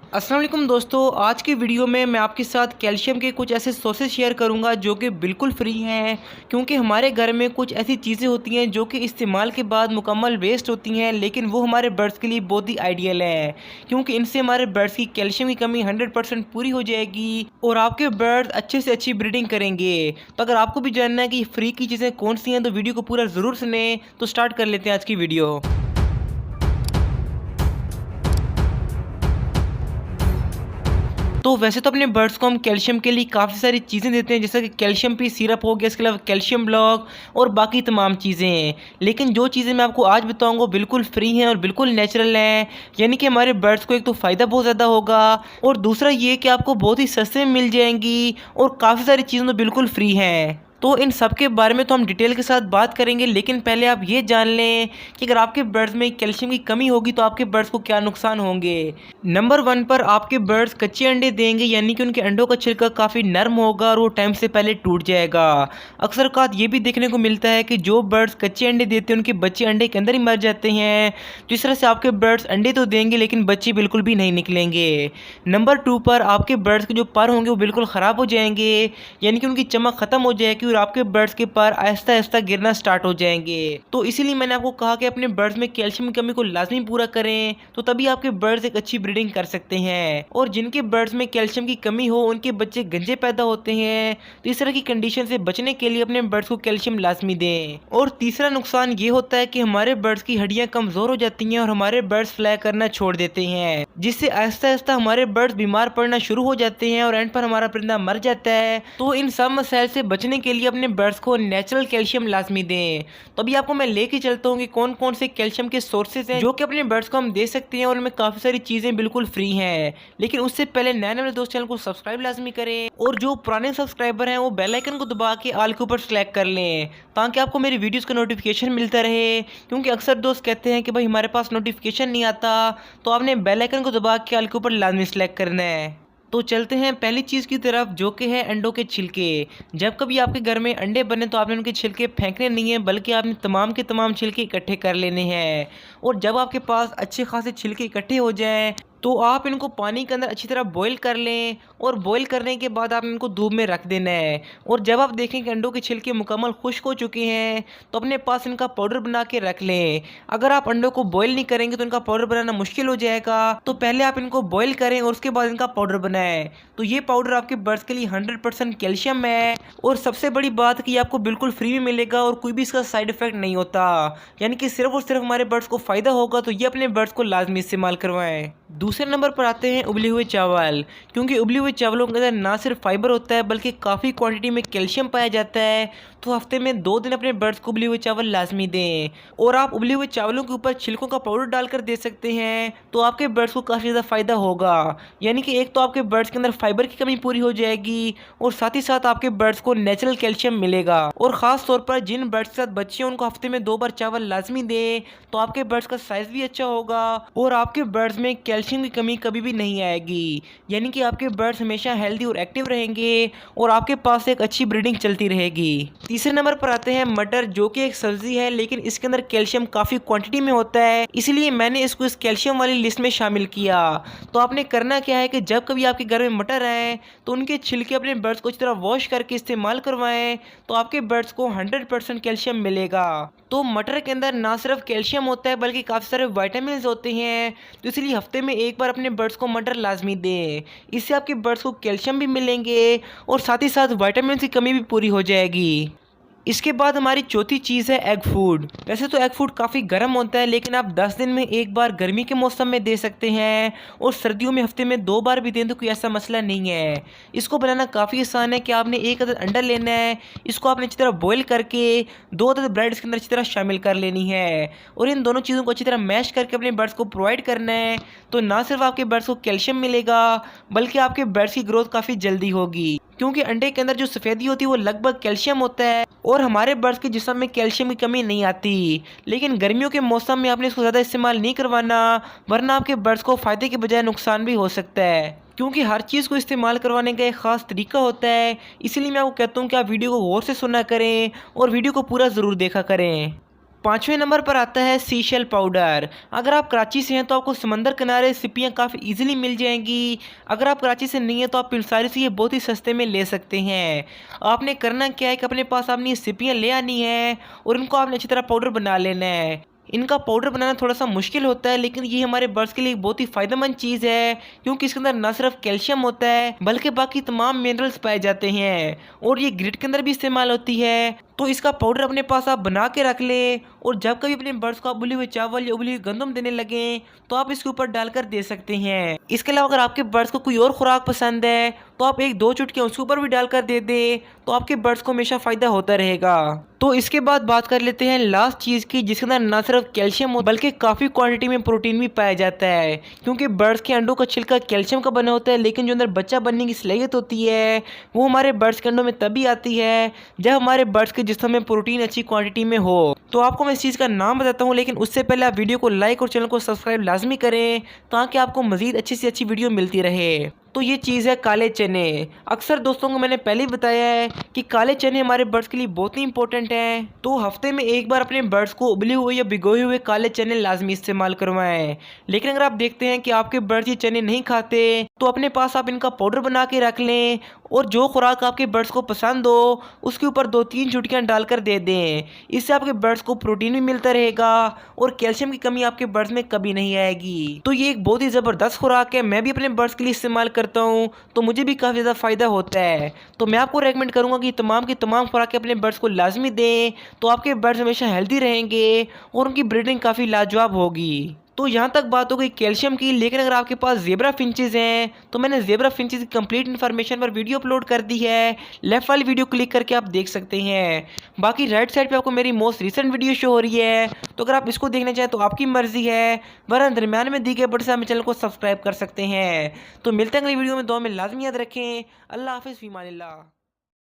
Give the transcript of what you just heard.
अस्सलाम वालेकुम दोस्तों, आज की वीडियो में मैं आपके साथ कैल्शियम के कुछ ऐसे सोर्सेज शेयर करूंगा जो कि बिल्कुल फ्री हैं। क्योंकि हमारे घर में कुछ ऐसी चीज़ें होती हैं जो कि इस्तेमाल के बाद मुकम्मल वेस्ट होती हैं, लेकिन वो हमारे बर्ड्स के लिए बहुत ही आइडियल है। क्योंकि इनसे हमारे बर्ड्स की कैल्शियम की कमी 100% पूरी हो जाएगी और आपके बर्ड्स अच्छे से अच्छी ब्रीडिंग करेंगे। तो अगर आपको भी जानना है कि फ्री की चीज़ें कौन सी हैं तो वीडियो को पूरा ज़रूर सुने। तो स्टार्ट कर लेते हैं आज की वीडियो। तो वैसे तो अपने बर्ड्स को हम कैल्शियम के लिए काफ़ी सारी चीज़ें देते हैं, जैसे कि कैल्शियम पी सिरप हो गया, इसके अलावा कैल्शियम ब्लॉक और बाकी तमाम चीज़ें हैं। लेकिन जो चीज़ें मैं आपको आज बताऊंगा बिल्कुल फ्री हैं और बिल्कुल नेचुरल हैं। यानी कि हमारे बर्ड्स को एक तो फ़ायदा बहुत ज़्यादा होगा और दूसरा ये कि आपको बहुत ही सस्ते में मिल जाएंगी और काफ़ी सारी चीज़ें तो बिल्कुल फ्री हैं। तो इन सब के बारे में तो हम डिटेल के साथ बात करेंगे, लेकिन पहले आप ये जान लें कि अगर आपके बर्ड्स में कैल्शियम की कमी होगी तो आपके बर्ड्स को क्या नुकसान होंगे। नंबर 1 पर आपके बर्ड्स कच्चे अंडे देंगे, यानी कि उनके अंडों का छिलका काफ़ी नरम होगा और वो टाइम से पहले टूट जाएगा। अक्सर औक़ात ये भी देखने को मिलता है कि जो बर्ड्स कच्चे अंडे देते हैं उनके बच्चे अंडे के अंदर ही मर जाते हैं। तो इस तरह से आपके बर्ड्स अंडे तो देंगे लेकिन बच्चे बिल्कुल भी नहीं निकलेंगे। नंबर 2 पर आपके बर्ड्स के जो पर होंगे वो बिल्कुल ख़राब हो जाएंगे, यानी कि उनकी चमक ख़त्म हो जाएगी और आपके बर्ड्स के पर आहिस्ता आहिस्ता गिरना स्टार्ट हो जाएंगे। तो इसीलिए मैंने आपको कहा कि अपने बर्ड्स में कैल्शियम की कमी को लाजमी पूरा करें, तो तभी आपके बर्ड्स एक अच्छी ब्रीडिंग कर सकते हैं। और जिनके बर्ड्स में कैल्शियम की कमी हो उनके बच्चे गंजे पैदा होते हैं, तो इस तरह की कंडीशन से बचने के लिए अपने बर्ड्स को कैल्शियम लाजमी दें। और तीसरा नुकसान ये होता है कि हमारे बर्ड्स की हड्डियां कमजोर हो जाती हैं और हमारे बर्ड्स फ्लाई करना छोड़ देते हैं, जिससे आहिस्ता आहिस्ता हमारे बर्ड्स बीमार पड़ना शुरू हो जाते हैं और एंड पर हमारा परिंदा मर जाता है। तो इन सब मसाइल से बचने के लिए अपने बर्ड्स को नेचुरल कैल्शियम लाजमी दें। तो अभी आपको मैं लेके चलता हूँ कि कौन कौन से कैल्शियम के सोर्सेज हैं जो कि अपने बर्ड्स को हम दे सकते हैं और उनमें काफ़ी सारी चीज़ें बिल्कुल फ्री हैं। लेकिन उससे पहले नए नए दोस्त चैनल को सब्सक्राइब लाजमी करें और जो पुराने सब्सक्राइबर हैं वो बेल आइकन को दबा के ऑल के ऊपर सेलेक्ट कर लें, ताकि आपको मेरी वीडियोज़ का नोटिफिकेशन मिलता रहे। क्योंकि अक्सर दोस्त कहते हैं कि भाई हमारे पास नोटिफिकेशन नहीं आता, तो आपने बेल आइकन को दबा के ऑल के ऊपर लाजमी सेलेक्ट करना है। तो चलते हैं पहली चीज़ की तरफ, जो कि है अंडों के छिलके। जब कभी आपके घर में अंडे बने तो आपने उनके छिलके फेंकने नहीं हैं, बल्कि आपने तमाम के तमाम छिलके इकट्ठे कर लेने हैं। और जब आपके पास अच्छे खासे छिलके इकट्ठे हो जाएं तो आप इनको पानी के अंदर अच्छी तरह बॉईल कर लें और बॉईल करने के बाद आप इनको धूप में रख देना है। और जब आप देखें कि अंडों के छिलके मुकम्मल खुश्क हो चुके हैं तो अपने पास इनका पाउडर बना के रख लें। अगर आप अंडों को बॉईल नहीं करेंगे तो इनका पाउडर बनाना मुश्किल हो जाएगा, तो पहले आप इनको बॉईल करें और उसके बाद इनका पाउडर बनाएं। तो ये पाउडर आपके बर्ड्स के लिए 100% कैल्शियम है और सबसे बड़ी बात कि ये आपको बिल्कुल फ्री में मिलेगा और कोई भी इसका साइड इफेक्ट नहीं होता, यानी कि सिर्फ और सिर्फ हमारे बर्ड्स को फ़ायदा होगा। तो ये अपने बर्ड्स को लाजमी इस्तेमाल करवाएं। दूसरे नंबर पर आते हैं उबले हुए चावल। क्योंकि उबले हुए चावलों के अंदर ना सिर्फ फाइबर होता है बल्कि काफ़ी क्वांटिटी में कैल्शियम पाया जाता है। तो हफ्ते में 2 दिन अपने बर्ड्स को उबले हुए चावल लाजमी दें। और आप उबले हुए चावलों के ऊपर छिलकों का पाउडर डालकर दे सकते हैं, तो आपके बर्ड्स को काफ़ी ज़्यादा फ़ायदा होगा। यानी कि एक तो आपके बर्ड्स के अंदर फाइबर की कमी पूरी हो जाएगी और साथ ही साथ आपके बर्ड्स को नेचुरल कैल्शियम मिलेगा। और ख़ास तौर पर जिन बर्ड्स के साथ बच्चे हैं उनको हफ्ते में 2 बार चावल लाजमी दें, तो आपके बर्ड्स का साइज़ भी अच्छा होगा और आपके बर्ड्स में कैल्शियम की कमी कभी भी नहीं आएगी। यानी कि आपके बर्ड्स हमेशा हेल्दी और एक्टिव रहेंगे और आपके पास एक अच्छी ब्रीडिंग चलती रहेगी। तीसरे नंबर पर आते हैं मटर, जो कि एक सब्जी है लेकिन इसके अंदर कैल्शियम काफ़ी क्वांटिटी में होता है, इसलिए मैंने इसको इस कैल्शियम वाली लिस्ट में शामिल किया। तो आपने करना क्या है कि जब कभी आपके घर में मटर आए तो उनके छिलके अपने बर्ड्स को अच्छी तरह वॉश करके इस्तेमाल करवाएं, तो आपके बर्ड्स को 100% कैल्शियम मिलेगा। तो मटर के अंदर ना सिर्फ कैल्शियम होता है बल्कि काफ़ी सारे विटामिन होते हैं, तो इसलिए हफ्ते में एक बार अपने बर्ड्स को मटर लाजमी दें। इससे आपके बर्ड्स को कैल्शियम भी मिलेंगे और साथ ही साथ विटामिन की कमी भी पूरी हो जाएगी। इसके बाद हमारी चौथी चीज़ है एग फूड। वैसे तो एग फूड काफ़ी गर्म होता है, लेकिन आप 10 दिन में एक बार गर्मी के मौसम में दे सकते हैं और सर्दियों में हफ्ते में 2 बार भी दें तो कोई ऐसा मसला नहीं है। इसको बनाना काफ़ी आसान है कि आपने 1 अदद अंडा लेना है, इसको आपने अच्छी तरह बॉईल करके 2 अदद ब्रेड इसके अंदर अच्छी तरह शामिल कर लेनी है और इन दोनों चीज़ों को अच्छी तरह मैश करके अपने बर्ड्स को प्रोवाइड करना है। तो ना सिर्फ आपके बर्ड्स को कैल्शियम मिलेगा बल्कि आपके बर्ड्स की ग्रोथ काफ़ी जल्दी होगी, क्योंकि अंडे के अंदर जो सफ़ेदी होती है वो लगभग कैल्शियम होता है और हमारे बर्ड्स के जिस्म में कैल्शियम की कमी नहीं आती। लेकिन गर्मियों के मौसम में आपने इसको ज़्यादा इस्तेमाल नहीं करवाना, वरना आपके बर्ड्स को फ़ायदे के बजाय नुकसान भी हो सकता है। क्योंकि हर चीज़ को इस्तेमाल करवाने का एक ख़ास तरीका होता है, इसीलिए मैं आपको कहता हूँ कि आप वीडियो को गौर से सुना करें और वीडियो को पूरा ज़रूर देखा करें। 5वें नंबर पर आता है सीशेल पाउडर। अगर आप कराची से हैं तो आपको समंदर किनारे सिपियाँ काफ़ी इजीली मिल जाएंगी। अगर आप कराची से नहीं है तो आप पिलसारी से ये बहुत ही सस्ते में ले सकते हैं। आपने करना क्या है कि अपने पास आपने ये सिपियाँ ले आनी है और इनको आपने अच्छी तरह पाउडर बना लेना है। इनका पाउडर बनाना थोड़ा सा मुश्किल होता है, लेकिन ये हमारे बर्ड्स के लिए एक बहुत ही फ़ायदेमंद चीज़ है, क्योंकि इसके अंदर न सिर्फ कैल्शियम होता है बल्कि बाकी तमाम मिनरल्स पाए जाते हैं और ये ग्रिड के अंदर भी इस्तेमाल होती है। तो इसका पाउडर अपने पास आप बना के रख लें और जब कभी अपने बर्ड्स को आप उबले हुए चावल या उबली हुई गंदम देने लगें तो आप इसके ऊपर डालकर दे सकते हैं। इसके अलावा अगर आपके बर्ड्स को कोई और खुराक पसंद है तो आप 1-2 चुटकियाँ उसके ऊपर भी डालकर दे दें, तो आपके बर्ड्स को हमेशा फ़ायदा होता रहेगा। तो इसके बाद बात कर लेते हैं लास्ट चीज़ की, जिसके अंदर न सिर्फ कैल्शियम हो बल्कि काफ़ी क्वांटिटी में प्रोटीन भी पाया जाता है, क्योंकि बर्ड्स के अंडों का छिलका कैल्शियम का बना होता है, लेकिन जो अंदर बच्चा बनने की सलाहियत होती है वो हमारे बर्ड्स के अंडों में तभी आती है जब हमारे बर्ड्स के जिस्म में प्रोटीन अच्छी क्वांटिटी में हो। तो आपको मैं इस चीज़ का नाम बताता हूँ, लेकिन उससे पहले आप वीडियो को लाइक और चैनल को सब्सक्राइब लाजमी करें ताकि आपको मज़ीद अच्छी से अच्छी वीडियो मिलती रहे। तो ये चीज़ है काले चने। अक्सर दोस्तों को मैंने पहले ही बताया है कि काले चने हमारे बर्ड्स के लिए बहुत ही इंपॉर्टेंट हैं। तो हफ्ते में एक बार अपने बर्ड्स को उबले हुए या भिगोए हुए काले चने लाजमी इस्तेमाल करवाएं। लेकिन अगर आप देखते हैं कि आपके बर्ड्स ये चने नहीं खाते तो अपने पास आप इनका पाउडर बना के रख लें और जो खुराक आपके बर्ड्स को पसंद हो उसके ऊपर 2-3 चुटकियाँ डालकर दे दें। इससे आपके बर्ड्स को प्रोटीन भी मिलता रहेगा और कैल्शियम की कमी आपके बर्ड्स में कभी नहीं आएगी। तो ये एक बहुत ही ज़बरदस्त खुराक है, मैं भी अपने बर्ड्स के लिए इस्तेमाल करता हूँ तो मुझे भी काफ़ी ज़्यादा फ़ायदा होता है। तो मैं आपको रेकमेंड करूँगा कि तमाम की तमाम खुराकें अपने बर्ड्स को लाजमी दें, तो आपके बर्ड्स हमेशा हेल्दी रहेंगे और उनकी ब्रीडिंग काफ़ी लाजवाब होगी। तो यहाँ तक बात हो गई कैल्शियम की, लेकिन अगर आपके पास ज़ेब्रा फिंचेस हैं तो मैंने ज़ेब्रा फिंचेस की कंप्लीट इन्फॉर्मेशन पर वीडियो अपलोड कर दी है। लेफ्ट वाली वीडियो क्लिक करके आप देख सकते हैं। बाकी राइट साइड पे आपको मेरी मोस्ट रिसेंट वीडियो शो हो रही है, तो अगर आप इसको देखना चाहें तो आपकी मर्जी है, वरना दरमियान में दी गए बटन से आप चैनल को सब्सक्राइब कर सकते हैं। तो मिलते हैं अगली वीडियो में, दुआ में लाजमी याद रखें। अल्लाह हाफिज़, फ़ी अमानिल्लाह।